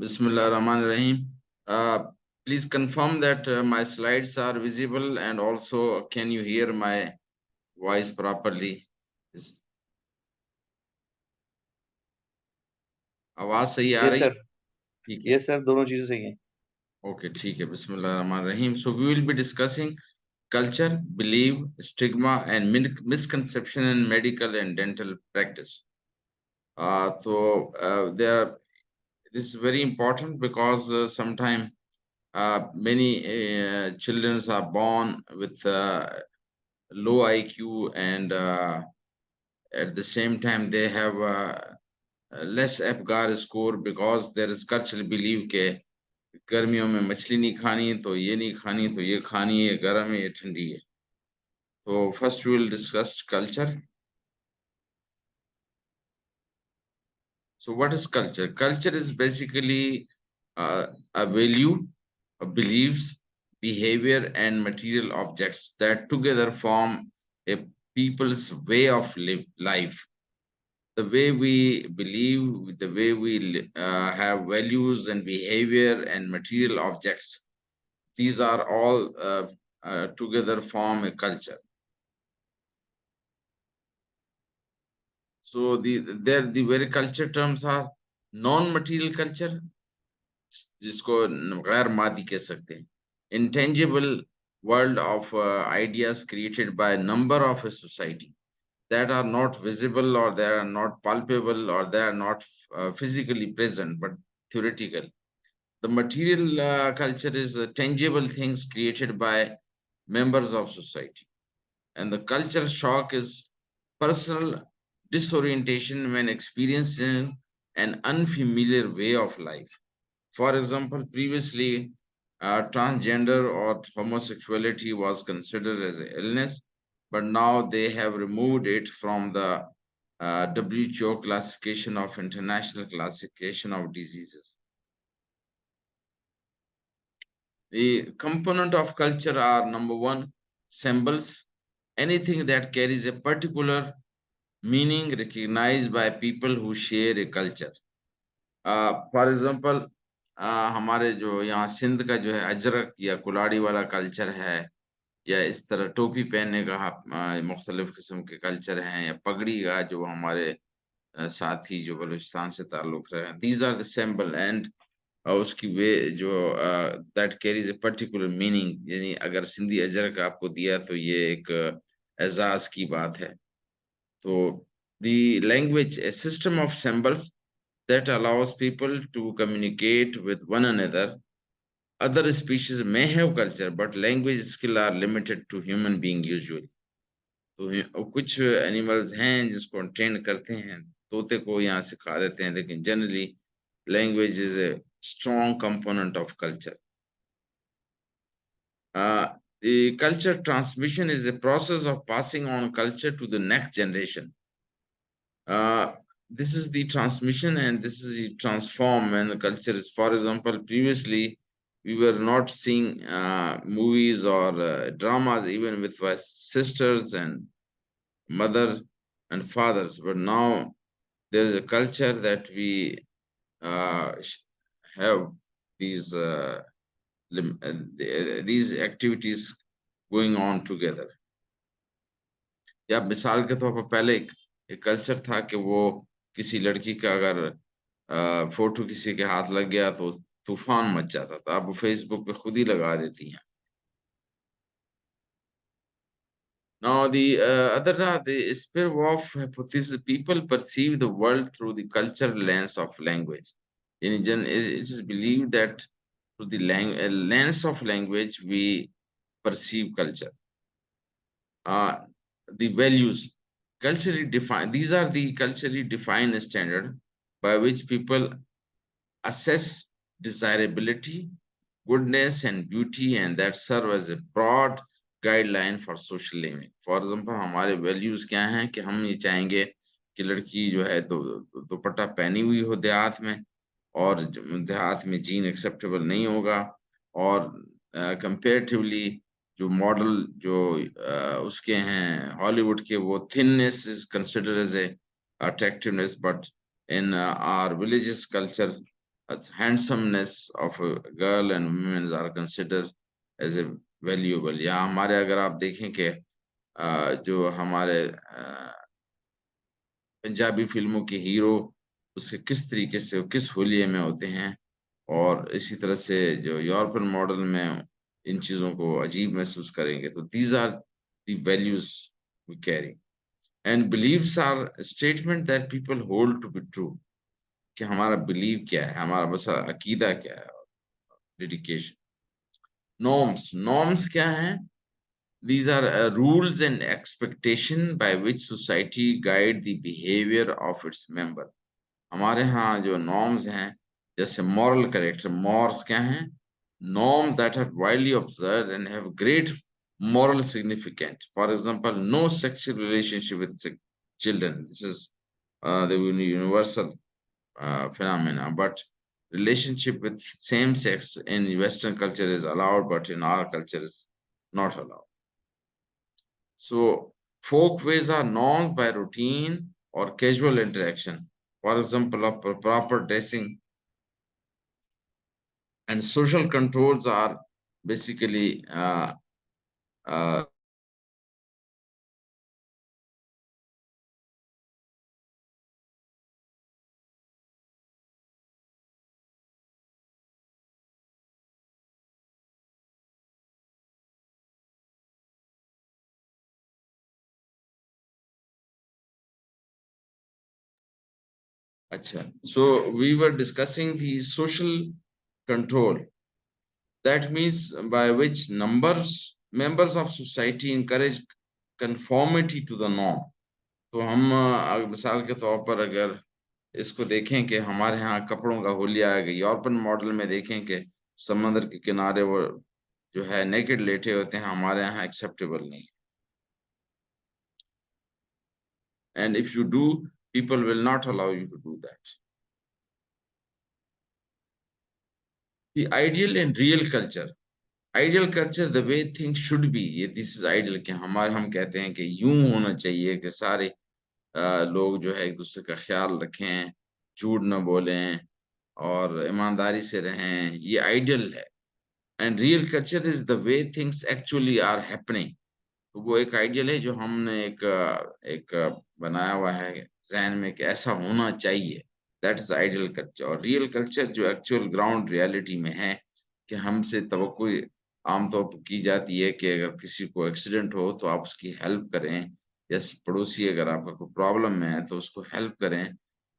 Bismillah Rahman Rahim. Please confirm that my slides are visible and also can you hear my voice properly? Is आवाज सही आ yes रही? Sir. ठीक है. Yes sir, दोनों चीजें सही हैं। Okay, ठीक है. Bismillah Rahman Rahim. So we will be discussing culture, belief, stigma, and misconception in medical and dental practice. There, this is very important because sometimes many children are born with low IQ and at the same time they have less APGAR score because there is cultural belief के गर्मियों में मछली नहीं खानी तो ये नहीं खानी तो ये खानी है गर्म है ये ठंडी है. So first we will discuss culture. So what is culture? Culture is basically a value, a beliefs, behavior, and material objects that together form a people's way of life. The way we believe, the way we have values and behavior and material objects, these are all together form a culture. So the very culture terms are non-material culture, जिसको गैर मादी कह सकते हैं. Intangible world of ideas created by a number of a society that are not visible or they are not palpable or they are not physically present but theoretical. The material culture is tangible things created by members of society, and the culture shock is personal disorientation when experiencing an unfamiliar way of life. For example, previously, transgender or homosexuality was considered as an illness, but now they have removed it from the WHO classification of international classification of diseases. The component of culture are number one, symbols, anything that carries a particular meaning recognized by people who share a culture. For example हमारे जो यहाँ सिंध का जो है अजरक या कुलाड़ी वाला culture है या इस तरह टोपी पहनने का मुख्तलिफ किस्म के कल्चर हैं या पगड़ी का जो हमारे साथी जो बलूचिस्तान से ताल्लुक रहे हैं these are the symbol and उसकी वे जो that carries a particular meaning यानी अगर सिंधी अजरक आपको दिया तो ये एक एजाज की बात है. तो the language, a system of symbols that allows people to communicate with one another. Other species may have culture, but language skill are limited to human being usually. तो कुछ एनिमल्स हैं जिसको ट्रेन करते हैं, तोते को यहाँ सिखा देते हैं, लेकिन generally language is a strong component of culture. The culture transmission is a process of passing on culture to the next generation. This is the transmission and this is the transform when the culture is, for example, previously we were not seeing movies or dramas even with my sisters and mother and fathers, but now there is a culture that we have these these activities going on together. या मिसाल के तौर पर पहले एक culture था कि वो किसी लड़की का अगर फोटो किसी के हाथ लग गया तो तूफान मच जाता था. अब वो फेसबुक पे खुद ही लगा देती हैं. Now the spin-off hypothesis, people perceive the world through the cultural lens of language. It is believed that through the lens of language we perceive culture. The values culturally defined. These are the culturally defined standard by which people assess desirability, goodness, and beauty, and that serve as a broad guideline for social living. For example, हमारे values क्या हैं कि हम ये चाहेंगे कि लड़की जो है तो दुपट्टा पहनी हुई हो देहात में, और देहात में जीन एक्सेप्टेबल नहीं होगा, और कंपेरेटिवली जो मॉडल जो उसके हैं हॉलीवुड के वो thinness is considered as a attractiveness, but in our religious culture Handsomeness of a girl and women are considered as a valuable. या हमारे अगर आप देखें कि जो हमारे पंजाबी फिल्मों के हीरो उसके किस तरीके से किस हुलिये में होते हैं, और इसी तरह से जो यूरोपियन मॉडल में इन चीज़ों को अजीब महसूस करेंगे, तो these are the values we carry and beliefs are statement that people hold to be true, कि हमारा बिलीव क्या है, हमारा बस अकीदा क्या है, डेडिकेशन। नॉर्म्स, नॉर्म्स क्या है? These are rules and expectation by which society guide the behavior of its member. हमारे यहाँ जो norms हैं, जैसे moral character, mores क्या हैं? Norms that are widely observed and have great moral significance. For example, no sexual relationship with children. This is the universal phenomena. But relationship with same sex in Western culture is allowed, but in our culture is not allowed. So, folkways are known by routine or casual interaction. For example, of proper dressing, and social controls are basically uh, Acha. So we were discussing the social control. That means by which members of society encourage conformity to the norm. तो हम मिसाल के तौर पर अगर इसको देखें कि हमारे यहाँ कपड़ों का हुलिया है, यूरोपियन मॉडल में देखें कि समंदर के किनारे वो जो है नेकेड लेटे होते हैं, हमारे यहाँ एक्सेप्टेबल नहीं। And if you do, people will not allow you to do that. The ideal and real culture, ideal culture the way things should be, ये दिस इज आइडियल, कि हमारे हम कहते हैं कि यूं होना चाहिए कि सारे लोग जो है एक दूसरे का ख्याल रखें, झूठ न बोलें और ईमानदारी से रहें, ये आइडियल है। And real culture is the way things actually are happening, तो वो एक आइडियल है जो हमने एक बनाया हुआ है जहन में कि ऐसा होना चाहिए। That is ideal culture. और रियल कल्चर जो एक्चुअल ग्राउंड रियलिटी में है, कि हमसे तवक्को आमतौर पर की जाती है कि अगर किसी को एक्सीडेंट हो तो आप उसकी हेल्प करें, या पड़ोसी अगर आपका कोई प्रॉब्लम में है तो उसको हेल्प करें।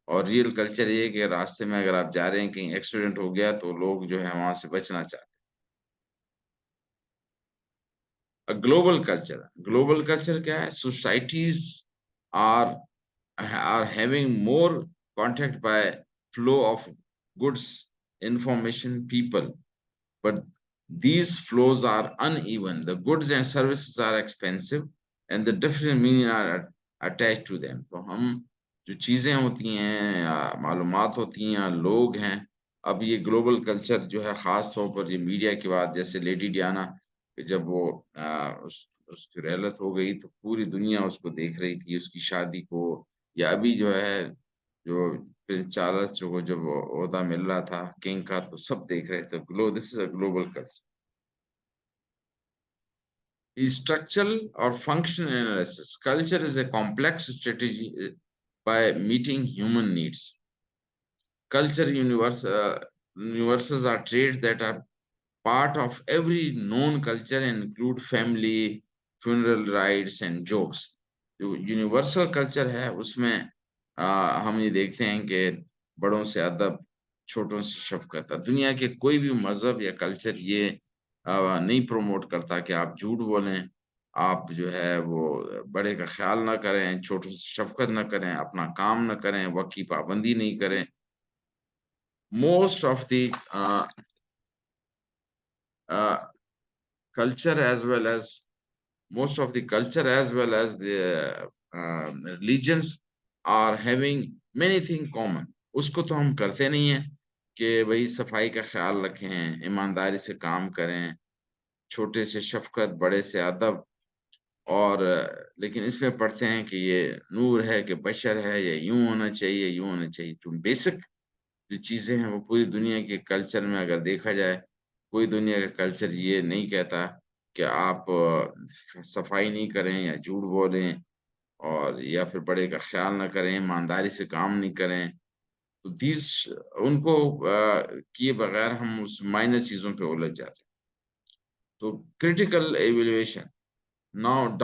और रियल कल्चर ये है कि रास्ते में अगर आप जा रहे हैं, कहीं एक्सीडेंट हो गया, तो लोग जो है वहां से बचना चाहते हैं। ग्लोबल कल्चर क्या है? Societies are are having more contact by flow of goods, information, people, but these flows are uneven. The goods and services are expensive and the different meaning are attached to them. तो हम जो चीजें होती हैं या मालूमात होती हैं या लोग हैं, अब ये ग्लोबल कल्चर जो है खास तौर पर ये मीडिया की बात, जैसे लेडी डियाना कि जब वो उसकी रहलत हो गई तो पूरी दुनिया उसको देख रही थी, उसकी शादी को, या अभी जो है जो प्रिंस चार्ल्स जो जब ओहदा मिल रहा था किंग का, तो सब देख रहे थे। This is a global culture. Structural or functional analysis. Culture is a complex strategy by meeting human needs. Culture universes are traits that are part of every known culture and include family, funeral rites and jokes. जो universal culture है उसमें हम ये देखते हैं कि बड़ों से अदब, छोटों से शफकत। दुनिया के कोई भी मजहब या कल्चर ये नहीं प्रमोट करता कि आप झूठ बोलें, आप जो है वो बड़े का ख्याल ना करें, छोटों से शफकत ना करें, अपना काम ना करें, वक्त की पाबंदी नहीं करें। most of the uh, culture as well as most of the culture as well as the religions are having many things common। उसको तो हम करते नहीं है कि भाई सफाई का ख्याल रखें, ईमानदारी से काम करें, छोटे से शफकत, बड़े से अदब, और लेकिन इसमें पढ़ते हैं कि ये नूर है कि बशर है, ये यूं होना चाहिए, यूं होना चाहिए। तो बेसिक जो चीज़ें हैं वो पूरी दुनिया के कल्चर में अगर देखा जाए, कोई दुनिया का कल्चर ये नहीं कहता कि आप सफाई नहीं करें या झूठ बोलें और या फिर बड़े का ख़्याल ना करें, ईमानदारी से काम नहीं करें। तो दीज़ उनको किए बगैर हम उस माइनर चीज़ों पे उलझ जाते हैं। तो critical evaluation now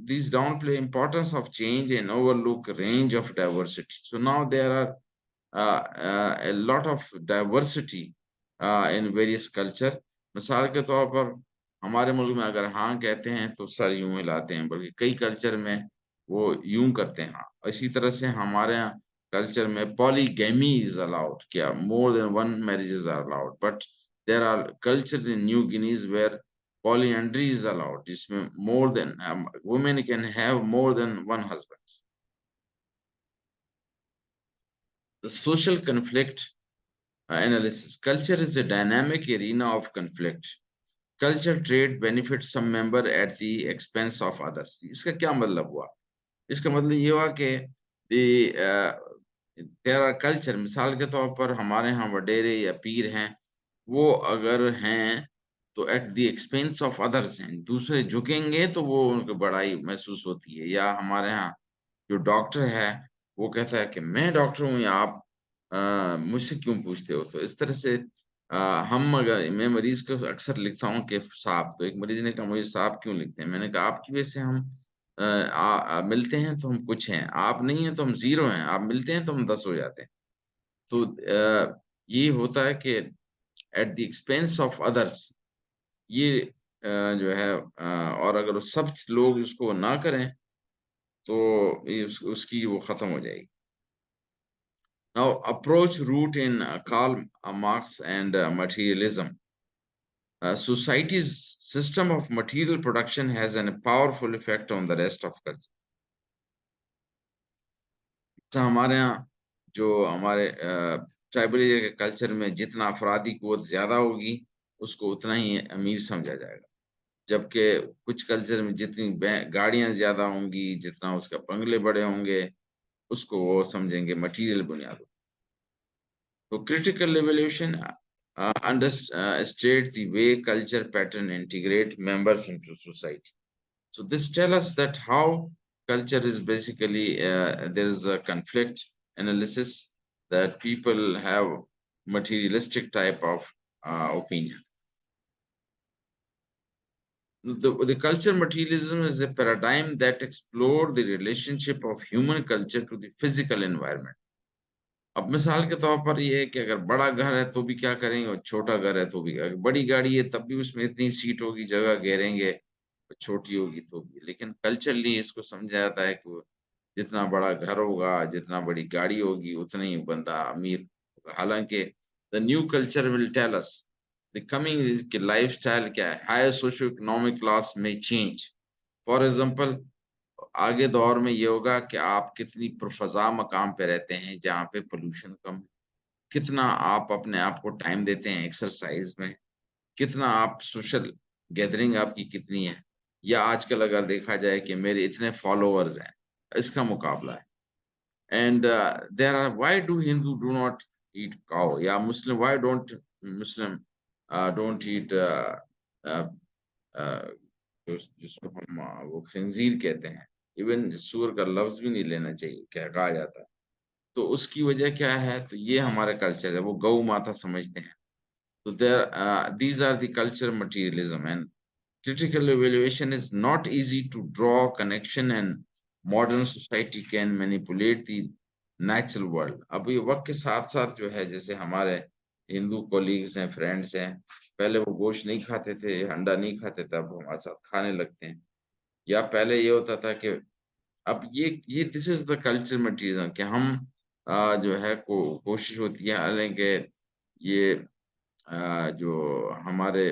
these downplay importance of change and overlook range of diversity. So now there are a lot of diversity in various culture. मिसाल के तौर पर हमारे मुल्क में अगर हाँ कहते हैं तो सर यूं हिलाते हैं, बल्कि कई कल्चर में वो यूं करते हैं हाँ। इसी तरह से हमारे यहाँ कल्चर में पॉलीगैमी इज अलाउड, क्या more than one marriages are allowed, but there are culture in New Guinea where polyandry is allowed, जिसमें more than women can have more than one husband. The social conflict analysis. Culture is a dynamic arena of conflict. Culture trade benefits some member at the expense of others. इसका क्या मतलब हुआ? इसका मतलब ये हुआ कि तेरा कल्चर, मिसाल के तौर पर हमारे यहाँ वडेरे या पीर हैं, वो अगर हैं तो at the expense of others हैं, दूसरे झुकेंगे तो वो उनको बड़ाई महसूस होती है। या हमारे यहाँ जो डॉक्टर है वो कहता है कि मैं डॉक्टर हूँ या आप मुझसे क्यों पूछते हो। तो इस तरह से हम अगर मैं मरीज को अक्सर लिखता हूँ कि साहब, तो एक मरीज ने कहा मुझे साहब क्यों लिखते हैं, मैंने कहा आपकी वजह से हम मिलते हैं तो हम कुछ हैं, आप नहीं हैं तो हम ज़ीरो हैं, आप मिलते हैं तो हम 10 हो जाते हैं। तो ये होता है कि at the expense of others, ये जो है और अगर वो सब लोग उसको ना करें तो ये उसकी वो खत्म हो जाएगी। Now approach root in Karl Marx and materialism. Society's system of material production has a powerful effect on the rest of culture. अच्छा, हमारे यहाँ जो हमारे ट्राइबल एरिया के कल्चर में जितना अफराधी क़ुव्वत ज़्यादा होगी, उसको उतना ही अमीर समझा जाएगा। जबकि कुछ कल्चर में जितनी गाड़ियाँ ज़्यादा होंगी, जितना उसका बंगले बड़े होंगे, उसको वो समझेंगे मटीरियल बुनियाद। तो critical evaluation states the way culture pattern integrate members into society. So this tells us that how culture is basically there is a conflict analysis that people have materialistic type of opinion. The culture materialism is a paradigm that explores the relationship of human culture to the physical environment. अब मिसाल के तौर पर ये है कि अगर बड़ा घर है तो भी क्या करेंगे और छोटा घर है तो भी, अगर बड़ी गाड़ी है तब भी उसमें इतनी सीट होगी, जगह घेरेंगे, छोटी होगी तो भी। लेकिन कल्चरली इसको समझा जाता है कि जितना बड़ा घर होगा, जितना बड़ी गाड़ी होगी, उतना ही बंदा अमीर होगा। हालाँकि the new culture will tell us the coming कि लाइफ़स्टाइल क्या है, हायर सोशियो इकोनॉमिक क्लास में चेंज। फॉर एग्ज़ाम्पल आगे दौर में ये होगा कि आप कितनी पुरफ़ज़ा मकाम पे रहते हैं, जहाँ पे पॉल्यूशन कम है, कितना आप अपने आप को टाइम देते हैं एक्सरसाइज़ में, कितना आप सोशल गैदरिंग आपकी कितनी है, या आजकल अगर देखा जाए कि मेरे इतने फॉलोवर्स हैं, इसका मुकाबला है। And there are why do Hindu do not eat cow, या Muslim why don't Muslim don't eat जिसको हम वो खंजीर कहते हैं। इवन सूअर का लफ्ज़ भी नहीं लेना चाहिए, क्या कहा जाता है। तो उसकी वजह क्या है? तो ये हमारा कल्चर है, वो गऊ माता समझते हैं। So there, these are the culture materialism, and critical evaluation is not easy to draw connection, and modern society can manipulate the natural world. अब ये वक्त के साथ-साथ जो है, जैसे हमारे हिंदू कॉलीग्स हैं, फ्रेंड्स हैं, पहले वो गोश्त नहीं खाते थे, अंडा नहीं खाते थे, अब हमारे साथ खाने लगते हैं। या पहले ये होता था कि अब ये this is the culture material कि हम जो है कोशिश होती है, हालाँकि ये जो हमारे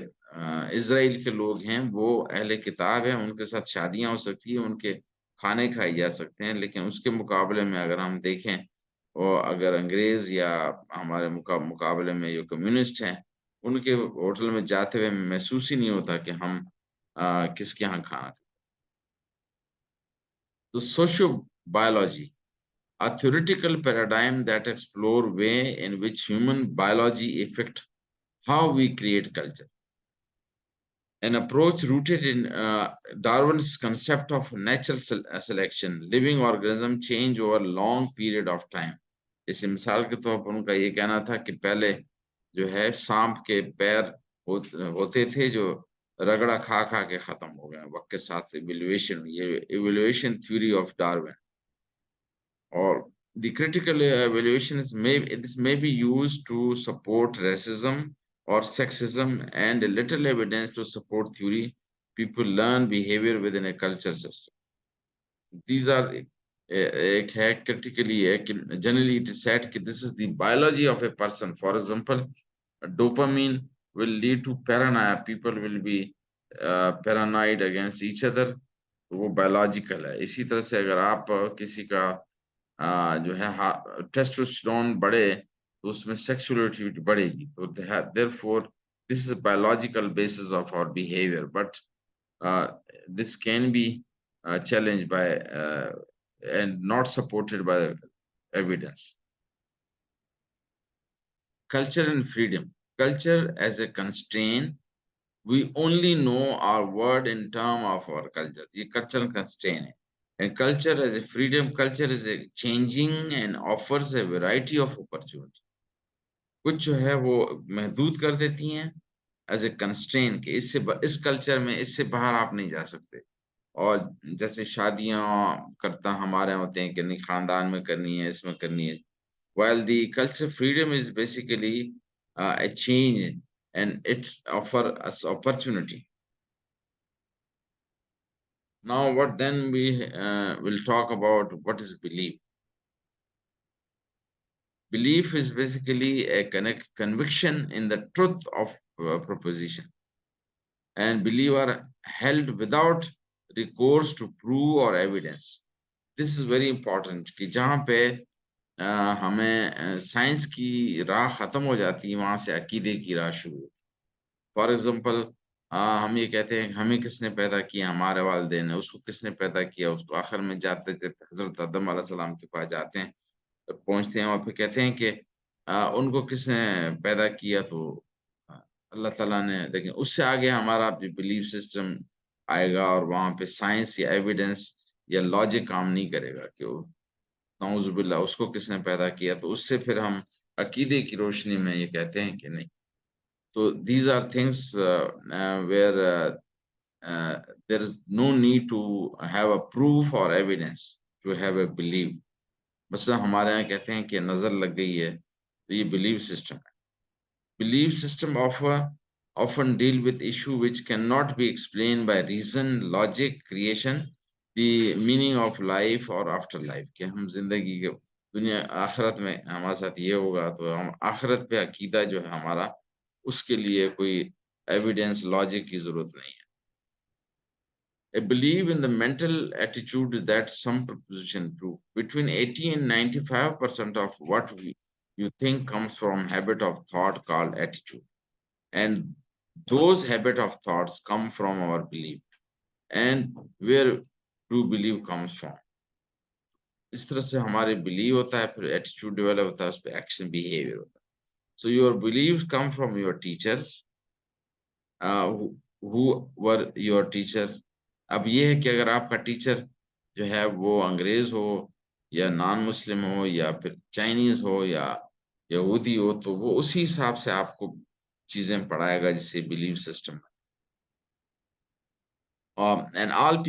इज़राइल के लोग हैं, वो अहले किताब हैं, उनके साथ शादियाँ हो सकती हैं, उनके खाने खाए जा सकते हैं, लेकिन उसके मुकाबले में अगर हम देखें और अगर अंग्रेज़ या हमारे मुकाबले में जो कम्युनिस्ट हैं, उनके होटल में जाते हुए महसूस ही नहीं होता कि हम किसके यहाँ खाना। तो socio biology a theoretical paradigm that explore way in which human biology affect how we create culture. An approach rooted in Darwin's concept of natural selection, living organism change over long period of time. इस मिसाल के तौर पर उनका ये कहना था कि पहले जो है सांप के पैर होते थे जो रगड़ा खा खा के खत्म हो गए वक्त के साथ इवोल्यूशन ये evolution theory of Darwin or the critical evaluations may be used to support racism or sexism and a little evidence to support theory people learn behavior within a culture system. These are एक है critically है कि generally it is said कि this is the biology of a person. For example, dopamine will lead to paranoia. People will be paranoid against each other. वो biological है. इसी तरह से अगर आप किसी का जो है टेस्टोस्टेरोन बढ़े तो उसमें सेक्सुअल एक्टिविटी बढ़ेगी तो therefore this is a biological basis of our behavior but this can be challenged by and not supported by evidence. Culture and freedom. Culture as a constraint. We only know our word in term of our culture. ये cultural constraint है. And culture as a freedom, culture is a changing and offers a variety of opportunity. कुछ जो है वो महदूद कर देती हैं एज ए कंस्ट्रेन कि इससे इस कल्चर में इससे बाहर आप नहीं जा सकते और जैसे शादियां करता हमारे यहाँ होते हैं कि नहीं खानदान में करनी है इसमें करनी है while the culture freedom is basically a change and it offer us opportunity. Now what then we will talk about what is belief. Belief is basically a conviction in the truth of proposition and belief are held without recourse to proof or evidence. This is very important कि जहाँ पे हमें science की राह खत्म हो जाती है वहां से अकीदे की राह शुरू होती है फॉर एग्जाम्पल हम ये कहते हैं हमें किसने पैदा किया हमारे वालिदैन ने उसको किसने पैदा किया उसको आखिर में जाते थे हजरत आदम अलैहिस्सलाम के पास जाते हैं पहुंचते हैं और फिर कहते हैं कि उनको किसने पैदा किया तो अ, अल्लाह ताला ने लेकिन उससे आगे हमारा बिलीफ सिस्टम आएगा और वहां पे साइंस या एविडेंस या लॉजिक काम नहीं करेगा कि वो नाउजुबिल्ला उसको किसने पैदा किया तो उससे फिर हम अकीदे की रोशनी में ये कहते हैं कि नहीं तो these are things where there is no need to have a proof or evidence to have a belief मतलब हमारे यहाँ कहते हैं कि नजर लग गई है तो ये बिलीव सिस्टम है believe system often deal with issue which cannot be explained by reason logic creation the meaning of life or after life कि हम जिंदगी के दुनिया आखिरत में हमारे साथ ये होगा तो हम आखिरत पे अकीदा जो है हमारा उसके लिए कोई एविडेंस लॉजिक की जरूरत नहीं है a belief in the mental attitude that some proposition prove. Between 80 and 95% of what you think comes from habit of thought called attitude. And those habit of thoughts come from our belief. And where do belief comes from? इस तरह से हमारे believe होता है फिर attitude develop होता है उस पर एक्शन बिहेवियर होता है so your believe come from your teachers who were your teacher अब ये है कि अगर आपका टीचर जो है वो अंग्रेज हो या नॉन मुस्लिम हो या फिर चाइनीज हो या यहूदी हो तो वो उसी हिसाब से आपको चीजें पढ़ाएगा जिससे believe system and all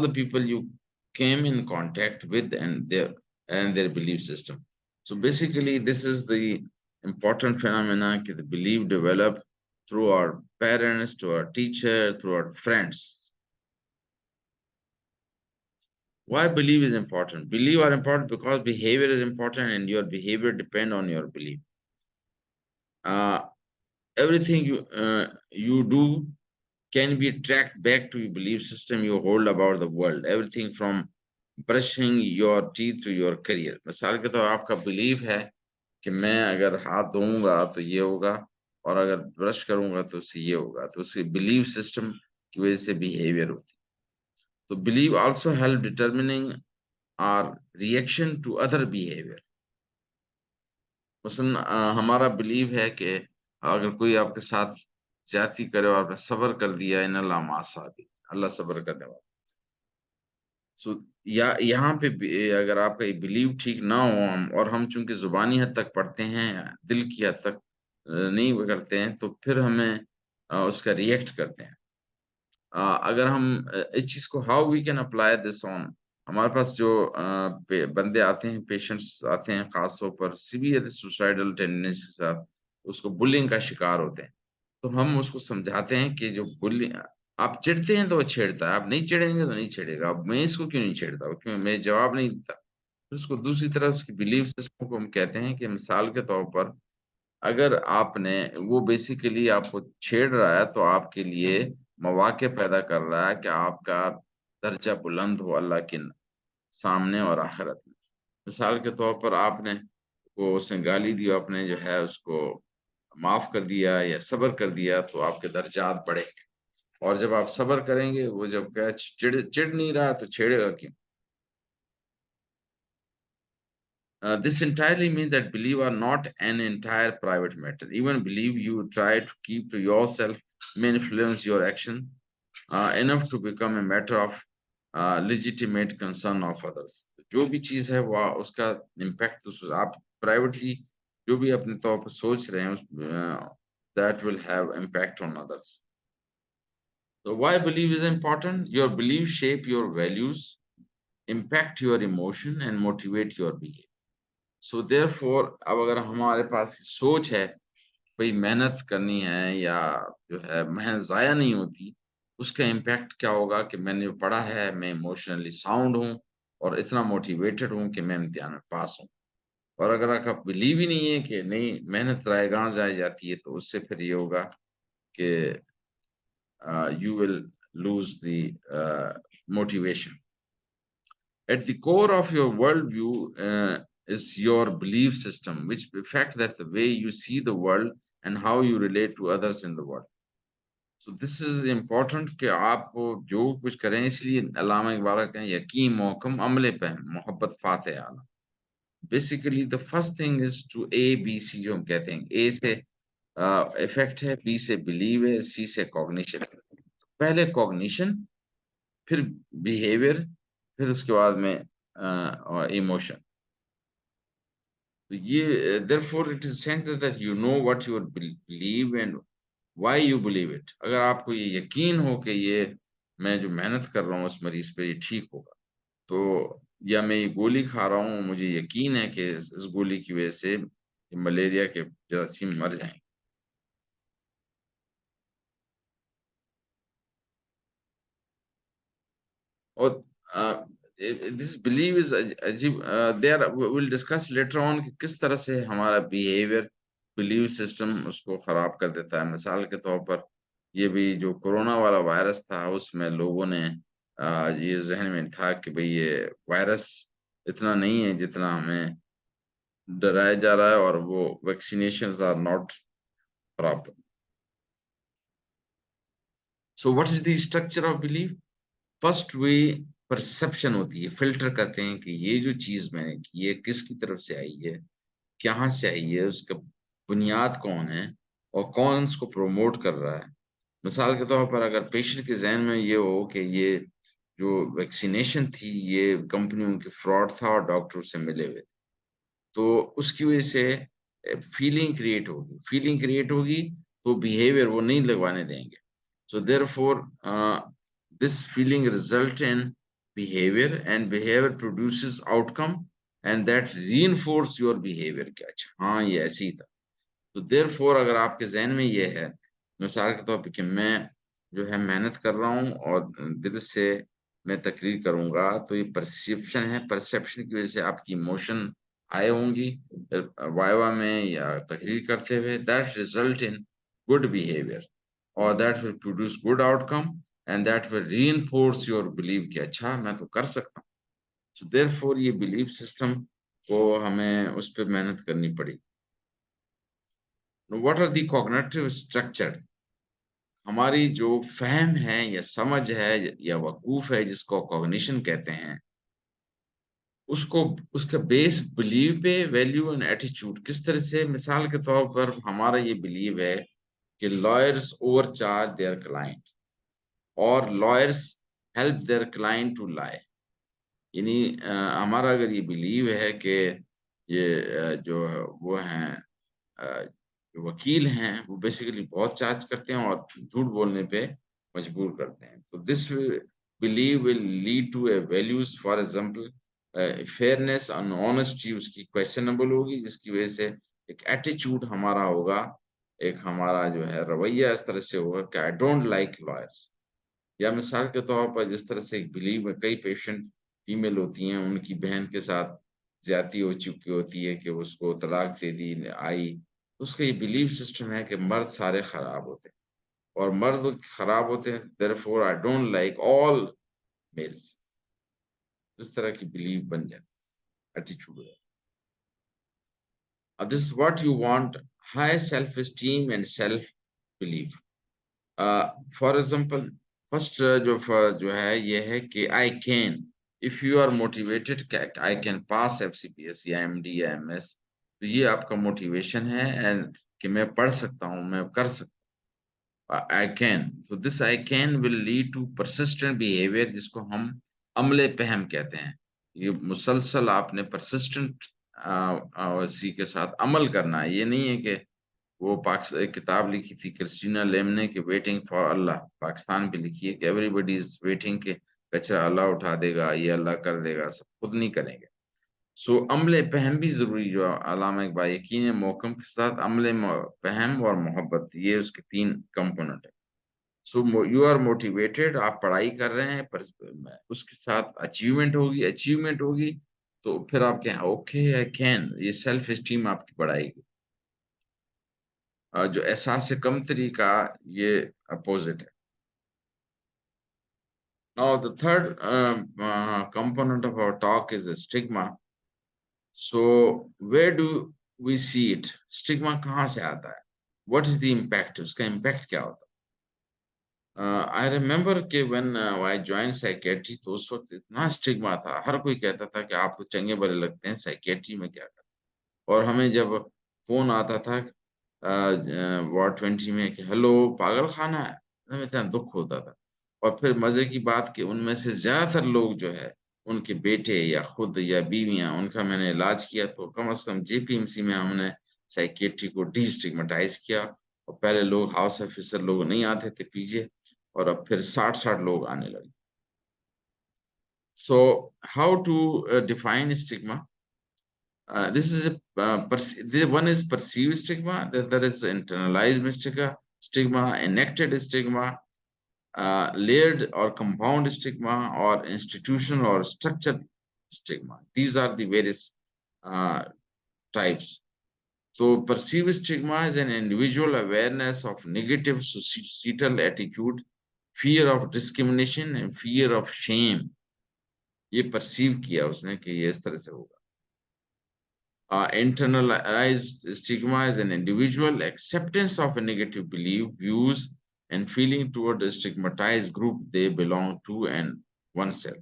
the people you came in contact with and their belief system so basically this is the important phenomena that the belief develop through our parents to our teacher through our friends why belief is important belief are important because behavior is important and your behavior depend on your belief uh, everything you do can be tracked back to your belief system you hold about the world everything from brushing your teeth to your career मिसाल के तो आपका believe है कि मैं अगर हाथ धोऊंगा तो ये होगा और अगर ब्रश करूंगा तो उससे ये होगा तो उसके बिलीव सिस्टम की वजह से बिहेवियर होती है तो believe also help determining our reaction to other behavior. मसलन हमारा बिलीव है कि अगर कोई आपके साथ ज्यादती करे और आपने सब्र कर दिया, इन अल्लाह मा साबिर, अल्लाह सब्र करने वाला। सो या यहाँ पे अगर आपका ये बिलीव ठीक ना हो, हम चूंकि जुबानी हद तक पढ़ते हैं, दिल की हद तक नहीं वो करते हैं, तो फिर हमें उसका रिएक्ट करते हैं। अगर हम इस चीज़ को how we can apply this on, हमारे पास जो बंदे आते हैं, पेशेंट्स आते हैं खास तौर पर सीवियर सुसाइडल टेंडेंसी के साथ, उसको बुलिंग का शिकार होते हैं। तो हम उसको समझाते हैं कि जो बुल्ली आप चिढ़ते हैं तो वो छेड़ता है, आप नहीं चिढ़ेंगे तो नहीं छेड़ेगा। अब मैं इसको क्यों नहीं छेड़ता? क्यों मैं जवाब नहीं देता? फिर उसको दूसरी तरफ उसकी बिलीफ सिस्टम को हम कहते हैं कि मिसाल के तौर पर अगर आपने वो बेसिकली आपको छेड़ रहा है तो आपके लिए मौक़े पैदा कर रहा है कि आपका दर्जा बुलंद हो अल्लाह के सामने और आखिरत में। मिसाल के तौर पर आपने वो उसने गाली दी, आपने जो है उसको माफ़ कर दिया या सब्र कर दिया तो आपके दर्जात बढ़ेंगे। और जब आप सब्र करेंगे, वो जब क्या चिढ़ चिढ़ नहीं रहा तो छेड़ेगा क्यों? This entirely means that belief are not an entire private matter. Even belief you try to keep to yourself may influence your action enough to become a matter of legitimate concern of others. जो भी चीज़ है वो उसका impact उस आप privately जो भी अपने तौर पर सोच रहे हैं that will have impact on others. So why belief is important? Your belief shape your values, impact your emotion and motivate your behavior. So therefore अब अगर हमारे पास सोच है, कोई मेहनत करनी है या जो है मेहनत ज़ाया नहीं होती, उसका इम्पैक्ट क्या होगा कि मैंने जो पढ़ा है, मैं इमोशनली साउंड हूँ और इतना मोटिवेटेड हूँ कि मैं इम्तिहान में पास हूँ। और अगर आपका बिलीव ही नहीं है कि नहीं मेहनत रायगाँ जाए जाती है, तो उससे फिर ये होगा कि you will lose the motivation. At the core of your worldview is your belief system, which affect that the way you see the world and how you relate to others in the world. So this is important कि आप जो कुछ करें, इसलिए अल्लामा इकबाल कहते हैं यकीन मोहकम अमले पे है, मोहब्बत फाते आला। Basically the first thing is to A B C जो हम कहते हैं, A से इफेक्ट है, B से बिलीव है, C से कॉग्निशन। पहले कॉग्निशन, फिर बिहेवियर, फिर उसके बाद में इमोशन। तो ये therefore it is essential that you know what you believe and why you believe it. अगर आपको ये यकीन हो कि ये मैं जो मेहनत कर रहा हूँ उस मरीज पे ये ठीक होगा, तो या मैं ये गोली खा रहा हूँ, मुझे यकीन है कि इस गोली की वजह से मलेरिया के जरासीम मर जाएंगे। और दिस बिलीव इज अजीब, there will discuss later on कि किस तरह से हमारा बिहेवियर बिलीव सिस्टम उसको खराब कर देता है। मिसाल के तौर पर ये भी जो कोरोना वाला वायरस था, उसमें लोगों ने ये जहन में था कि भाई ये वायरस इतना नहीं है जितना हमें डराया जा रहा है, और वो vaccinations are not proper. So what is the structure of believe? First way perception होती है, फिल्टर करते हैं कि ये जो चीज मैंने की है किसकी तरफ से आई है, कहाँ से आई है, उसका बुनियाद कौन है और कौन उसको प्रमोट कर रहा है। मिसाल के तौर पर अगर पेशेंट के जहन में ये हो कि ये जो वैक्सीनेशन थी ये कंपनियों की फ्रॉड था और डॉक्टर से मिले हुए थे, तो उसकी वजह से फीलिंग क्रिएट होगी तो बिहेवियर वो नहीं लगवाने देंगे। So therefore, this feeling result in behavior and behavior produces outcome and that reinforce your behavior कि अच्छा हाँ ये ऐसे ही था। तो देयरफॉर अगर आपके ज़हन में ये है, मिसाल के तौर पे कि मैं जो है मेहनत कर रहा हूँ और दिल से मैं तकरीर करूँगा, तो ये परसेप्शन है, परसेप्शन की वज़ह से आपकी इमोशन आए होंगी वाइवा में या तकरीर करते हुए, that result in good behaviour और that will produce good outcome and that will reinforce your believe कि अच्छा मैं तो कर सकता हूँ। सो देयरफॉर ये बिलीफ सिस्टम को हमें उस पे मेहनत करनी पड़ी। What are the cognitive structure? हमारी जो फ़हम है या समझ है या वक़ूफ़ है जिसको कॉग्निशन कहते हैं, उसको उसका बेस बिलीव पे, वैल्यू एंड एटीट्यूड किस तरह से। मिसाल के तौर पर हमारा ये बिलीव है कि लॉयर्स ओवरचार्ज देयर क्लाइंट और lawyers help their client to lie. यानी हमारा अगर ये बिलीव है कि ये जो वो हैं जो वकील हैं वो बेसिकली बहुत चार्ज करते हैं और झूठ बोलने पे मजबूर करते हैं, तो this believe will lead to a values, for example fairness और ऑनेस्टी उसकी क्वेश्चनेबल होगी, जिसकी वजह से एक एटीट्यूड हमारा होगा, एक हमारा जो है रवैया इस तरह से होगा कि आई डोंट लाइक लॉयर्स। या मिसाल के तौर पर जिस तरह से एक बिलीव में कई पेशेंट फीमेल होती हैं, उनकी बहन के साथ ज्यादती हो चुकी होती है कि उसको तलाक दे दी आई, तो उसका ये बिलीव सिस्टम है कि मर्द सारे खराब होते हैं और मर्द खराब होते हैं, therefore I don't like all males. इस तरह की बिलीव बन जाती है, attitude. This is what you want, high self esteem and self believe. For example first जो है ये है कि I can, if you are motivated, I can pass FCPS या MD या MS, तो ये आपका मोटिवेशन है एंड कि मैं पढ़ सकता हूँ, मैं कर सकता हूँ, आई कैन। तो this I can will lead to persistent behaviour, जिसको हम अमले पहम कहते हैं। ये मुसलसल आपने परसिस्टेंट इसी के साथ अमल करना है। ये नहीं है कि वो पाकिस्तान एक किताब लिखी थी क्रिस्टीना लेम ने कि वेटिंग फॉर अल्लाह, पाकिस्तान पे लिखी है कि एवरीबडी इज वेटिंग के कचरा अल्लाह उठा देगा, ये अल्लाह कर देगा, सब खुद नहीं करेंगे। सो अमले पहम भी जरूरी, जो अलामा इकबाल यकीन मौकम के साथ अमले पहम और मोहब्बत, ये उसके तीन कंपोनेंट है। सो यू आर मोटिवेटेड, आप पढ़ाई कर रहे हैं पर उसके साथ अचीवमेंट होगी तो फिर आप क्या ओके आई कैन, ये सेल्फ एस्टीम आपकी बढ़ाएगी। जो एहसास कम तरीका, ये अपोजिट है। Now the third component of our talk is a stigma. So where do we see it? Stigma कहाँ से आता है? What is the impact? उसका impact क्या होता है? I remember कि when I joined psychiatry, तो उस वक्त इतना स्टिग्मा था, हर कोई कहता था कि आप तो चंगे भले लगते हैं, साइकेट्री में क्या कर। और हमें जब फोन आता था वार्ड 20 में कि हेलो पागल खाना है, हमें इतना दुख होता था। और फिर मजे की बात कि उनमें से ज्यादातर लोग जो है उनके बेटे या खुद या बीवियां, उनका मैंने इलाज किया, तो कम से कम JPMC में हमने साइकेट्री को डिस्टिग्मेटाइज किया। और पहले लोग हाउस ऑफिसर लोग नहीं आते थे पीछे, और अब फिर 60 लोग आने लगे। So how to define stigma? This is one is perceived stigma, that is internalized stigma, enacted stigma, layered or compound stigma, or institutional or structured stigma. These are the various uh, types. So perceived stigma is an individual awareness of negative societal attitude, fear of discrimination and fear of shame. ये perceive किया उसने कि ये इस तरह से होगा। Internalized stigma is an individual acceptance of a negative belief, views, and feeling toward the stigmatized group they belong to and oneself.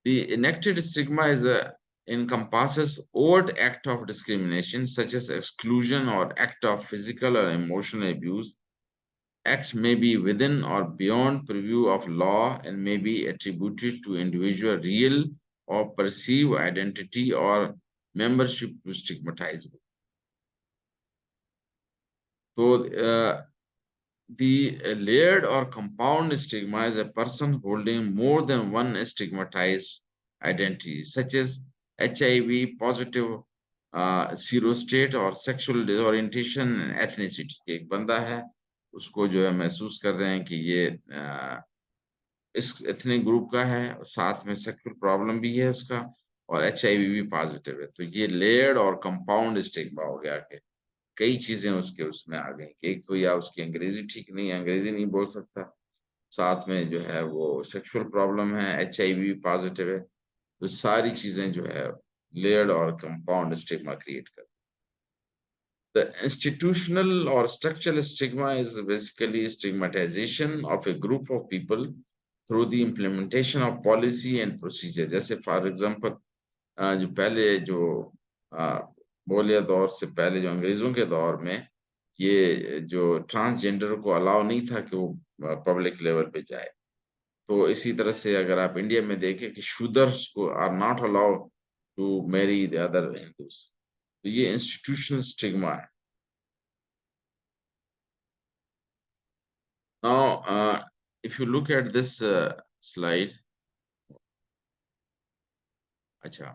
The enacted stigma encompasses overt act of discrimination, such as exclusion or act of physical or emotional abuse. Act may be within or beyond purview of law and may be attributed to individual real or perceived identity or membership to stigmatize. So, the layered or compound stigma is a person holding more than one stigmatized identity, such as HIV positive serostate or sexual disorientation and ethnicity. एक बंदा है, उसको जो है महसूस कर रहे हैं कि ये इस एथनिक ग्रुप का है, और साथ में सेक्सुअल प्रॉब्लम भी है उसका, और HIV भी पॉजिटिव है, तो ये लेयर्ड और कंपाउंड स्टिग्मा हो गया कि कई चीजें उसके उसमें आ गई कि एक तो या उसकी अंग्रेजी ठीक नहीं है, अंग्रेजी नहीं बोल सकता, साथ में जो है वो सेक्सुअल प्रॉब्लम है, HIV भी पॉजिटिव है, तो सारी चीजें जो है लेयर्ड और कंपाउंड स्टिग्मा क्रिएट कर। The institutional or structural stigma is basically stigmatization of a group of people through the implementation of policy and procedure. जैसे फॉर एग्जांपल जो पहले जो मौर्य दौर से पहले जो अंग्रेजों के दौर में ये जो ट्रांसजेंडर को अलाउ नहीं था कि वो पब्लिक लेवल पे जाए, तो इसी तरह से अगर आप इंडिया में देखें कि शूदर्स को are not allowed to marry the other Hindus, तो ये इंस्टीट्यूशनल स्टिग्मा है। Now if you look at this slide, अच्छा,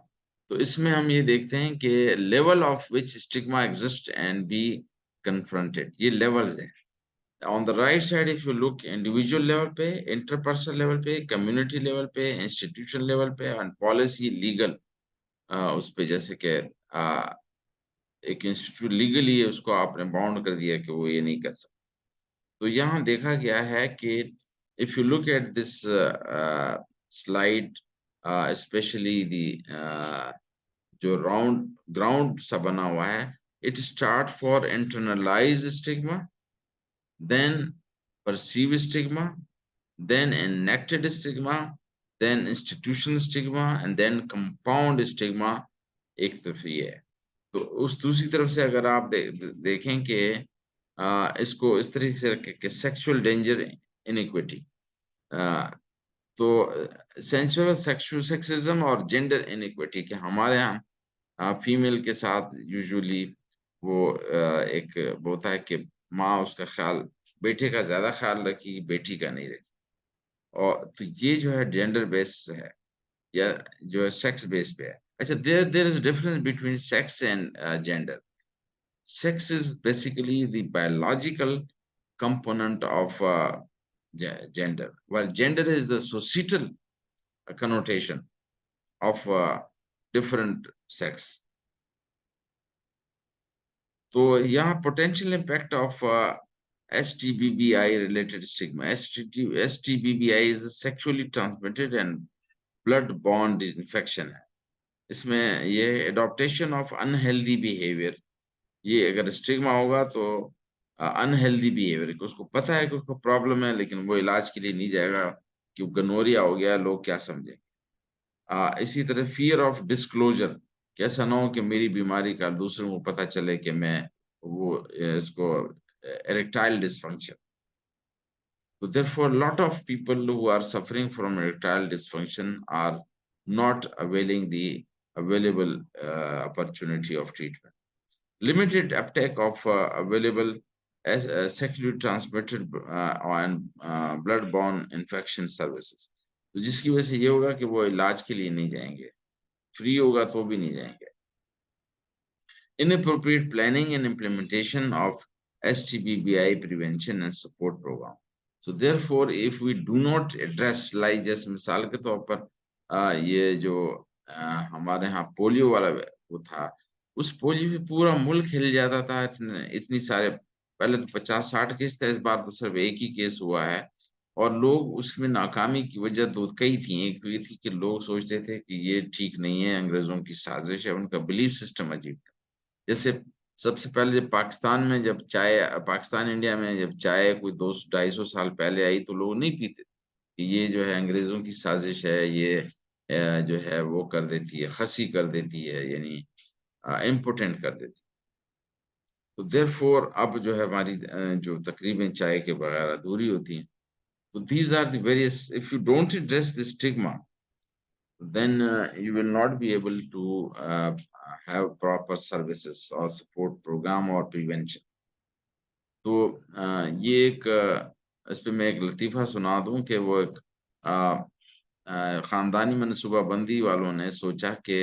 तो इसमें हम ये देखते हैं कि level of which stigma exist and be confronted, ये लेवल्स हैं। On the right side if you look, individual level पे, इंटरपर्सनल लेवल पे, कम्युनिटी लेवल पे, इंस्टीट्यूशन लेवल पे, एंड पॉलिसी लीगल उस पे, जैसे कि एक इंस्टीट्यूट लीगली उसको आपने बाउंड कर दिया कि वो ये नहीं कर सकता। तो यहाँ देखा गया है कि if you look at this slide, specially the जो राउंड ग्राउंड सा बना हुआ है, it start for internalize stigma, then perceived stigma, then enacted stigma, then institutional stigma, and then compound stigma। एक तरफ ये है। तो उस दूसरी तरफ से अगर आप देखें कि इसको इस तरीके से रखें कि सेक्सुअल डेंजर इनइक्विटी, तो सेंसुअल सेक्सुअल सेक्सिज्म और जेंडर इनइक्विटी, कि हमारे यहाँ फीमेल के साथ यूजुअली वो एक वो होता है कि माँ उसका ख्याल, बेटे का ज्यादा ख्याल रखी, बेटी का नहीं रखी। और तो ये जो है जेंडर बेस है, या जो है सेक्स बेस पे है। अच्छा, there there is difference between sex and gender. Sex is basically the biological component of gender, while gender is the societal connotation of different sex. So, yeah, potential impact of STBBI related stigma. STBBI is a sexually transmitted and blood-borne infection है। इसमें ये adaptation of unhealthy behavior, ये अगर stigma होगा तो unhealthy behaviour, कि उसको पता है कि उसको प्रॉब्लम है लेकिन वो इलाज के लिए नहीं जाएगा कि गनोरिया हो गया, लोग क्या समझे। इसी तरह फियर ऑफ डिस्क्लोजर, कि ऐसा ना हो कि मेरी बीमारी का दूसरों को पता चले कि मैं वो इसको erectile dysfunction। So therefore, a lot of people who are suffering from erectile dysfunction are not availing the available opportunity of treatment. Limited uptake of available as sexually transmitted and blood-borne infection services, तो जिसकी वजह से ये होगा कि वो इलाज के लिए नहीं जाएंगे, फ्री होगा तो भी नहीं जाएंगे। Inappropriate planning and implementation of STBBI prevention and support program. So therefore, if we do not address, like जैसे मिसाल के तौर पर ये जो हमारे यहाँ पोलियो वाला वो था, उस पोलियो पे पूरा मुल्क हिल जाता था, इतनी सारे, पहले तो 50-60 केस थे, इस बार तो सिर्फ एक ही केस हुआ है। और लोग उसमें नाकामी की वजह दो कई थी। एक तो ये थी कि लोग सोचते थे कि ये ठीक नहीं है, अंग्रेजों की साजिश है, उनका बिलीफ सिस्टम अजीब था। जैसे सबसे पहले जब पाकिस्तान में जब चाय, पाकिस्तान इंडिया में जब चाय कोई 200-250 साल पहले आई, तो लोग नहीं पीते कि ये जो है अंग्रेजों की साजिश है, ये जो है वो कर देती है, खसी कर देती है, यानी इम्पोर्टेंट कर देती है। तो देयरफॉर अब जो है हमारी जो तकरीबें चाय के बगैर अधूरी होती हैं। तो these are the various, if you don't address the stigma, then you will not be able to have proper services or support program or prevention। तो ये एक इस पे मैं एक लतीफ़ा सुना दूं कि वो एक ख़ानदानी मनसूबाबंदी वालों ने सोचा कि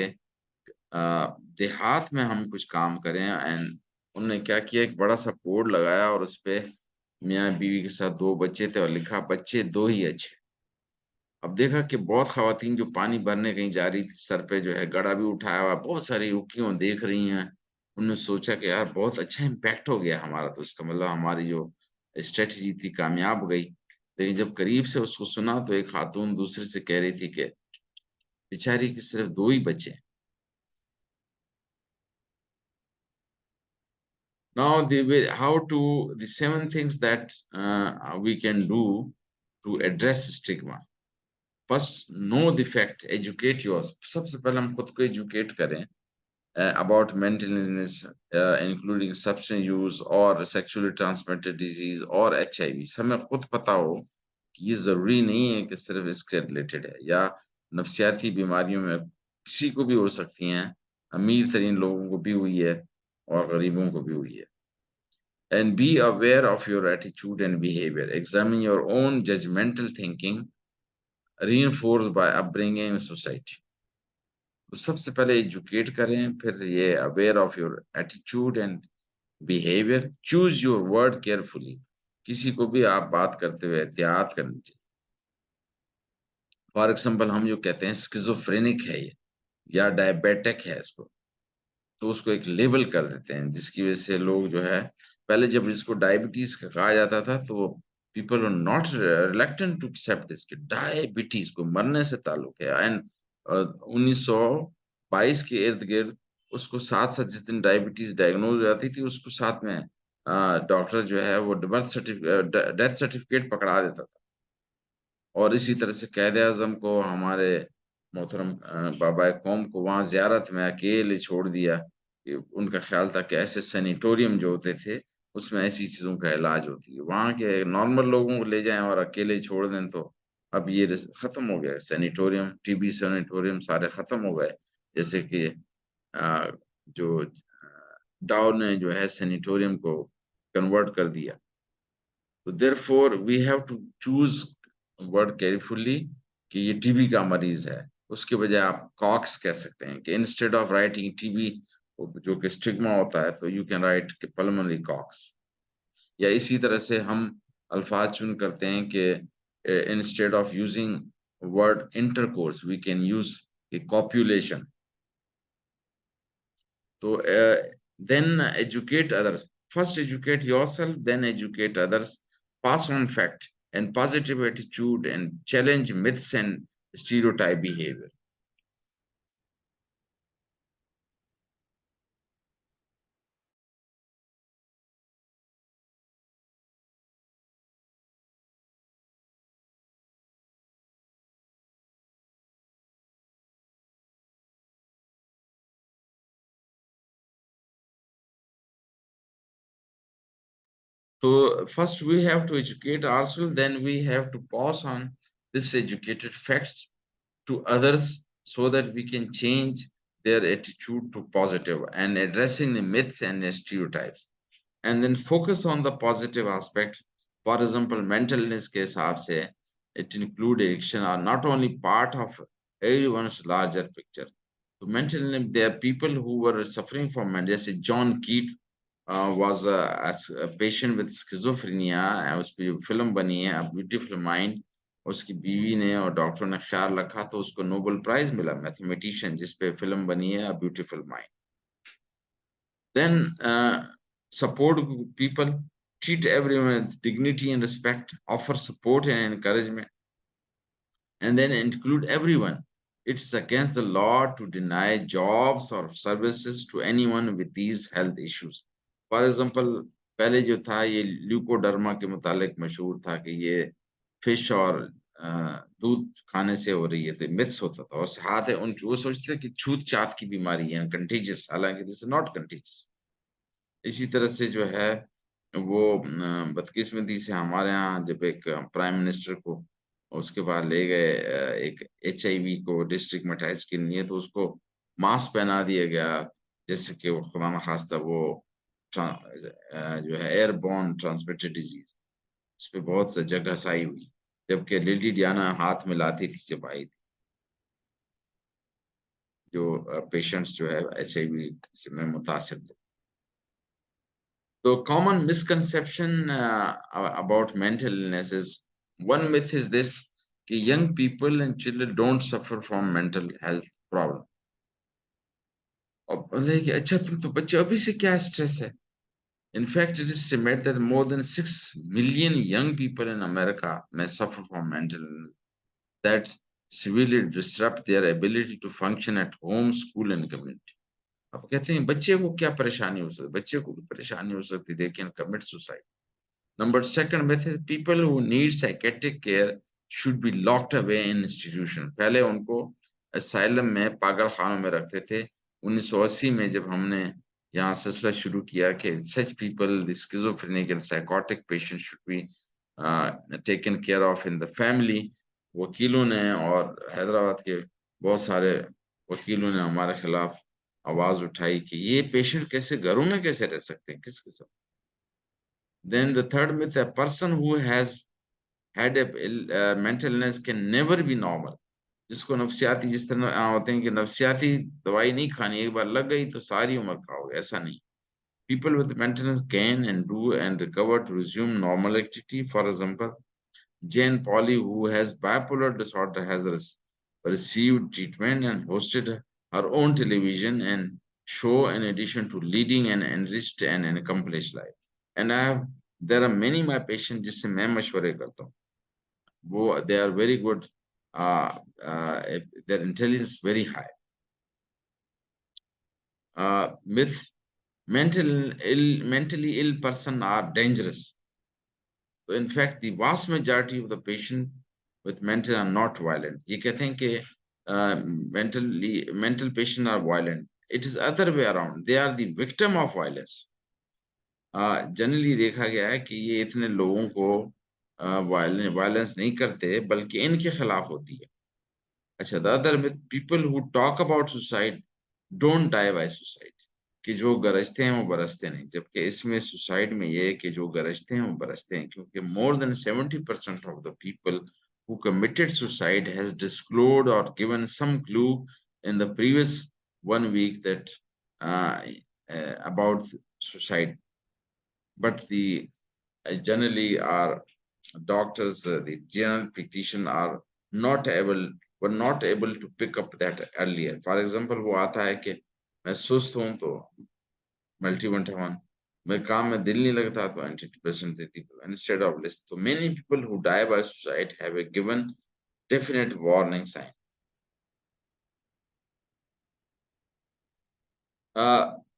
देहात में हम कुछ काम करें, एंड उन्होंने क्या किया, एक बड़ा सा बोर्ड लगाया और उस पे मियाँ बीवी के साथ 2 बच्चे थे और लिखा, बच्चे 2 ही अच्छे। अब देखा कि बहुत ख़वातीन जो पानी भरने कहीं जा रही थी, सर पे जो है घड़ा भी उठाया हुआ, बहुत सारी रुकी देख रही हैं। उन्होंने सोचा कि यार बहुत अच्छा इम्पैक्ट हो गया हमारा, तो इसका मतलब हमारी जो स्ट्रेटजी थी कामयाब हो गई। लेकिन जब करीब से उसको सुना तो एक खातून दूसरे से कह रही थी कि बेचारी के सिर्फ 2 ही बच्चे हैं। Now the way how to the 7 things that we can do to address stigma. First know the fact, educate your, सबसे पहले हम खुद को एजुकेट करें about mental illness, including substance use or sexually transmitted disease or HIV। हमें खुद पता हो कि ये ज़रूरी नहीं है कि सिर्फ इसके रिलेटेड है, या नफसियाती बीमारियों में किसी को भी हो सकती हैं, अमीर तरीन लोगों को भी हुई है और गरीबों को भी हुई है। And be aware of your attitude and behavior. Examine your own judgmental thinking, reinforced by upbringing in society। तो सबसे पहले एजुकेट करें, फिर ये aware of your attitude and behaviour, choose your word carefully. किसी को भी आप बात करते हुए एहतियात करनी चाहिए। फॉर एग्जाम्पल, हम जो कहते हैं स्किज़ोफ्रेनिक है ये, या डायबिटिक है इसको, तो उसको एक लेबल कर देते हैं, जिसकी वजह से लोग जो है, पहले जब इसको डायबिटीज का कहा जाता था तो people are not reluctant to accept this, कि डायबिटीज को मरने से ताल्लुक है। एंड 1922 के इर्द गिर्द उसको साथ साथ, जिस दिन डायबिटीज डायग्नोज हो जाती थी, उसको साथ में डॉक्टर जो है वो बर्थ सर्टिफिकेट, डेथ सर्टिफिकेट पकड़ा देता था। और इसी तरह से कायद-ए-आज़म को, हमारे मोहतरम बाबा कौम को वहाँ ज़ियारत में अकेले छोड़ दिया, कि उनका ख़्याल था कि ऐसे सैनिटोरियम जो होते थे, उसमें ऐसी चीज़ों का इलाज होती है। वहाँ के नॉर्मल लोगों को ले जाएँ और अकेले ही छोड़ दें, तो अब ये रिस ख़त्म हो गया है सैनिटोरियम, टीबी सैनिटोरियम सारे ख़त्म हो गए। जैसे कि जो डाउ ने जो है सैनिटोरियम को कन्वर्ट कर दिया। तो therefore we have to choose word carefully, कि ये टीबी का मरीज़ है। उसके बजाय आप कॉक्स कह सकते हैं, कि इंस्टेड ऑफ राइटिंग टीबी, जो कि स्टिग्मा होता है, तो यू कैन राइट कि पल्मोनरी कॉक्स। या इसी तरह से हम अल्फाज चुन करते हैं कि instead of using word intercourse, we can use a copulation. So then educate others. First educate yourself, then educate others. Pass on fact and positive attitude and challenge myths and stereotype behavior. So first we have to educate ourselves, then we have to pass on this educated facts to others, so that we can change their attitude to positive and addressing the myths and the stereotypes. And then focus on the positive aspect. For example, mental illness के हिसाब से, it include addiction are not only part of everyone's larger picture. So mental illness, there are people who were suffering from mental, जैसे John Keat was a patient with schizophrenia, उस पे film बनी है A Beautiful Mind। उसकी बीवी ने और डॉक्टरों ने ख्याल रखा, तो उसको नोबेल प्राइज मिला, मैथमेटिशियन, जिस पे फिल्म बनी है A Beautiful Mind। Then support people, treat everyone with dignity and respect, offer support and encouragement, and then include everyone. It's against the law to deny jobs or services to anyone with these health issues. For example, पहले जो था ये leucoderma के मुतालिक मशहूर था कि ये फिश और दूध खाने से हो रही है, तो मिथ्स होता था। और हाथ है उन, वो सोचते थे कि छूत चात की बीमारी है, कंटीजियस, हालांकि दिस इज नॉट कंटीजियस। इसी तरह से जो है वो बदकिस्मती से हमारे यहाँ जब एक प्राइम मिनिस्टर को उसके बाद ले गए, एक एचआईवी को डिस्ट्रिक्ट में टेस्ट के लिए, तो उसको मास्क पहना दिया गया, जिससे कि वो खुदा न खास्ता वो जो है एयरबॉर्न ट्रांसमिटेड डिजीज, इस पे बहुत सा जगह साई हुई, जबकि लेडी डियाना हाथ मिलाती थी जब आई थी, जो पेशेंट्स जो है एचआईवी में मुतासिर थे। So common misconception about mental illness is, one myth is this, कि young people and children don't suffer from mental health problem। और बोले कि अच्छा तुम तो बच्चे, अभी से क्या स्ट्रेस है? In fact, it is estimated that more than 6 million young people in America may suffer from mental illness that severely disrupt their ability to function at home, school and community। अब कहते हैं बच्चे को क्या परेशानी हो सकती है? बच्चे को भी परेशानी हो सकती है, they can commit suicide। Number second myth is people who need psychiatric care should be locked away in institution. पहले उनको asylum में पागल खानों में रखते थे. 1980 में जब हमने यहाँ सिलसिला शुरू किया कि such people, the schizophrenic and psychotic patients should be taken care of in the family, वकीलों ने और हैदराबाद के बहुत सारे वकीलों ने हमारे खिलाफ आवाज उठाई कि ये पेशेंट कैसे घरों में कैसे रह सकते हैं किसके साथ. Then the third myth, a person who has had a mental illness can never be normal. जिसको नफ्सियाती जिस तरह होते हैं कि नफ्सियाती दवाई नहीं खानी, एक बार लग गई तो सारी उम्र खाओगे, ऐसा नहीं. People with mental illness can and do and recover to resume normal activity. For example, Jane Pauley, who has bipolar disorder, has received treatment and hosted her own television and show in addition to leading an enriched and an accomplished life. And there are many my patients जिससे मैं मशवरे करता हूँ. They are very good. Their intelligence very high. Myth: mentally ill person are dangerous. In fact, the vast majority of the patient with mental are not violent. ये कहते हैं कि mental patient are violent. It is other way around. They are the victim of violence. Generally देखा गया है कि ये इतने लोगों को वायलेंस नहीं करते बल्कि इनके खिलाफ होती है. अच्छा, the other myth, people who talk about suicide don't die by suicide. कि जो गरजते हैं वो बरसते नहीं, जबकि इसमें सुसाइड में ये है कि जो गरजते हैं वो बरसते हैं, क्योंकि more than 70% of the people who committed suicide has disclosed or given some clue in the previous 1 week that uh, about suicide. But the generally our doctors, the general practitioner are not able were not able to pick up that earlier. For example, वो आता है कि मैं सुस्त हूँ तो multivitamin, मैं काम में दिल नहीं लगता तो antidepressant देती हूँ instead of less. So many people who die by suicide have a given definite warning sign.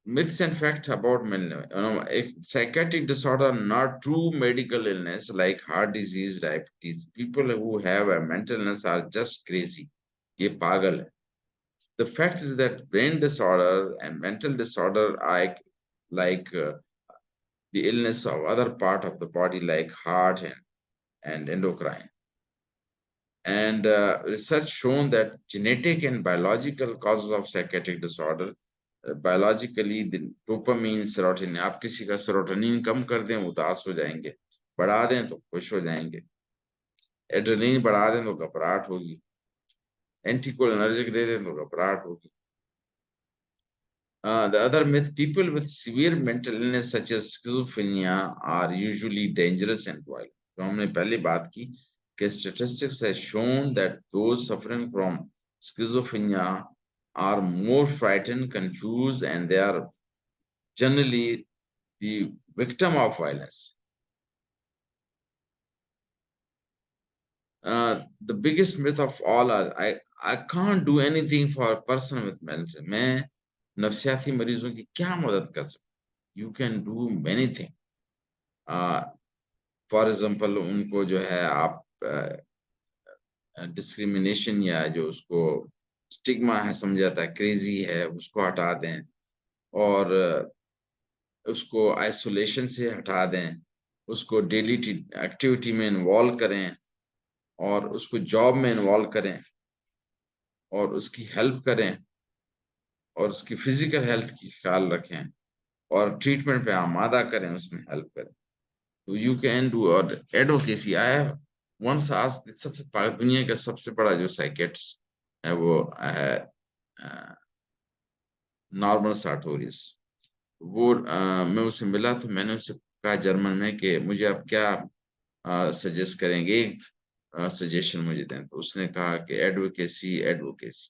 Myths and facts about mental, if psychiatric disorder are not true medical illness like heart disease, diabetes. People who have a mental illness are just crazy. ये पागल है. The fact is that brain disorder and mental disorder are like the illness of other part of the body like heart and endocrine. And research shown that genetic and biological causes of psychiatric disorder, biologically the dopamine, serotonin, आप किसी का serotonin कम कर दें उदास हो जाएंगे, बढ़ा दें तो खुश हो जाएंगे, एड्रेनलिन बढ़ा दें तो घबराहट होगी, एंटीकोलिनर्जिक दे दें तो घबराहट होगी. The other myth, people with severe mental illness such as schizophrenia are usually dangerous and violent. तो हमने पहले बात की कि statistics has shown that those suffering from schizophrenia are more frightened, confused, and they are generally the victim of violence. The biggest myth of all are I can't do anything for a person with mental. मैं नफ्सियाती मरीजों की क्या मदद कर सकता? You can do many things. For example उनको जो है आप डिस्क्रिमिनेशन या जो उसको स्टिग्मा है समझा जाता है, क्रेजी है, उसको हटा दें और उसको आइसोलेशन से हटा दें, उसको डेली एक्टिविटी में इन्वॉल्व करें और उसको जॉब में इन्वॉल्व करें और उसकी हेल्प करें और उसकी फिजिकल हेल्थ की ख्याल रखें और ट्रीटमेंट पे आमादा करें, उसमें हेल्प करें. तो यू कैन डू और advocacy. I have once asked, सबसे दुनिया का सबसे बड़ा जो साइकियाट्रिस्ट है वो है नॉर्मन सार्टोरियस. वो मैं उससे मिला तो मैंने उससे कहा जर्मन में कि मुझे आप क्या सजेस्ट करेंगे, सजेशन मुझे दें. तो उसने कहा कि एडवोकेसी एडवोकेसी,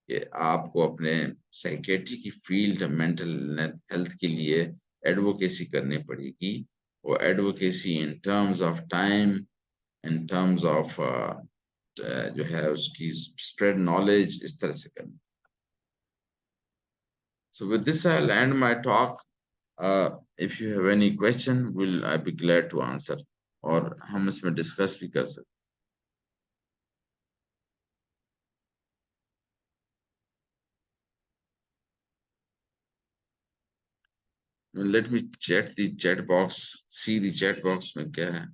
कि आपको अपने साइकियाट्री की फील्ड मेंटल हेल्थ के लिए एडवोकेसी करनी पड़ेगी. or advocacy in terms of time, in terms of जो है उसकी spread knowledge, इस तरह से करना. So with this I'll end my talk. If you have any question, I'll be glad to answer. और हम इसमें discuss भी कर सकते. Let me check the chat box, see the chat box में क्या है।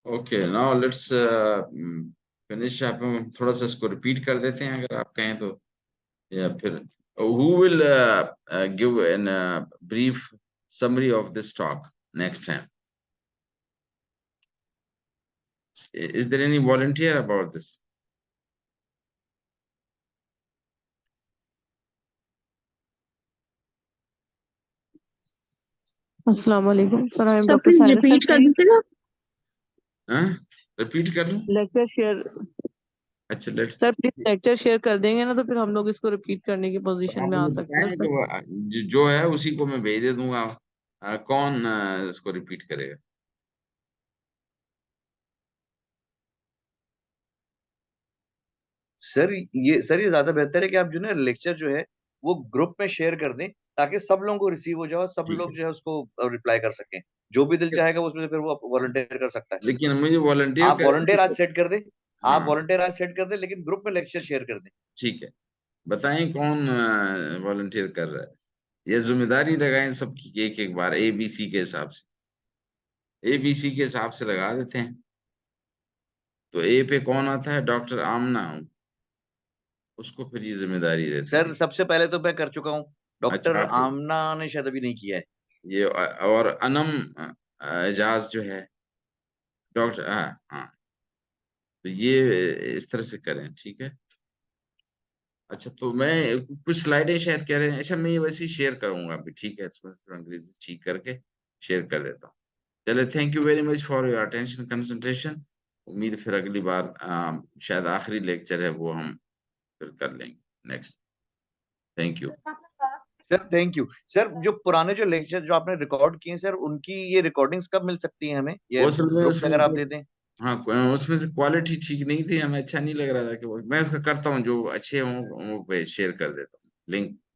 Okay, now let's finish. आप हम थोड़ा सा इसको रिपीट कर देते हैं अगर आप कहें तो, या फिर who will give an brief summary of this talk next time? Is there any volunteer about this? अस्सलाम वालेकुम sir, I am sir doctor please Saira repeat कर सर। दीजिएगा। हाँ, रिपीट कर लूं? लेक्चर शेयर अच्छा, let's. Sir please lecture share कर देंगे ना, तो फिर हम लोग इसको रिपीट करने की पोजीशन आप में आ मुझे सकते हैं बताएं कि सर। जो है उसी को मैं भेज दे दूंगा। कौन इसको रिपीट करेगा? सर ये ज्यादा बेहतर है कि आप जो है लेक्चर जो है वो ग्रुप में शेयर कर दें, ताकि सब लोगों को रिसीव हो जाए और सब ठीक है। लोग जो है उसको रिप्लाई कर सकें। जो भी दिल चाहेगा उसमें से फिर वो वॉलंटियर कर सकता है। लेकिन मुझे वॉलंटियर आप वॉलंटियर आज सेट कर दें। आप हाँ, वॉलंटियर आज सेट कर दें, लेकिन ग्रुप में लेक्चर शेयर कर दें। ठीक है। बताएं कौन वॉलंटियर कर रहा है? ये जिम्मेदारी लगाएं सबकी, एक एक बार ABC के हिसाब से, ABC के हिसाब से लगा देते हैं। तो A पे कौन आता है? डॉक्टर आमना, उसको फिर ये जिम्मेदारी देते सर हैं। सबसे पहले तो मैं कर चुका हूँ। डॉक्टर अच्छा, आप आमना ने शायद अभी नहीं किया है। ये और अनम एजाज जो है डॉक्टर, हाँ हाँ, तो ये इस तरह से करें, ठीक है। अच्छा, तो मैं कुछ स्लाइडें शायद कह रहे हैं, अच्छा मैं ये वैसे ही शेयर करूंगा अभी, ठीक है, इसमें थोड़ा अंग्रेजी ठीक करके शेयर कर देता हूँ। चले, thank you very much for your attention concentration. उम्मीद है फिर अगली बार शायद आखिरी लेक्चर है वो हम फिर कर लेंगे next. Thank you. Sir thank you sir. जो पुराने जो लेक्चर जो आपने रिकॉर्ड किए सर, उनकी ये रिकॉर्डिंग्स कब मिल सकती हैं हमें, ये वो असल में ग्रुप में उसमें अगर आप दे मतलब, दें? हाँ उसमें से क्वालिटी ठीक नहीं थी, हमें अच्छा नहीं लग रहा था कि वो मैं उसका करता हूँ, जो अच्छे हों वो पे शेयर कर देता हूँ लिंक।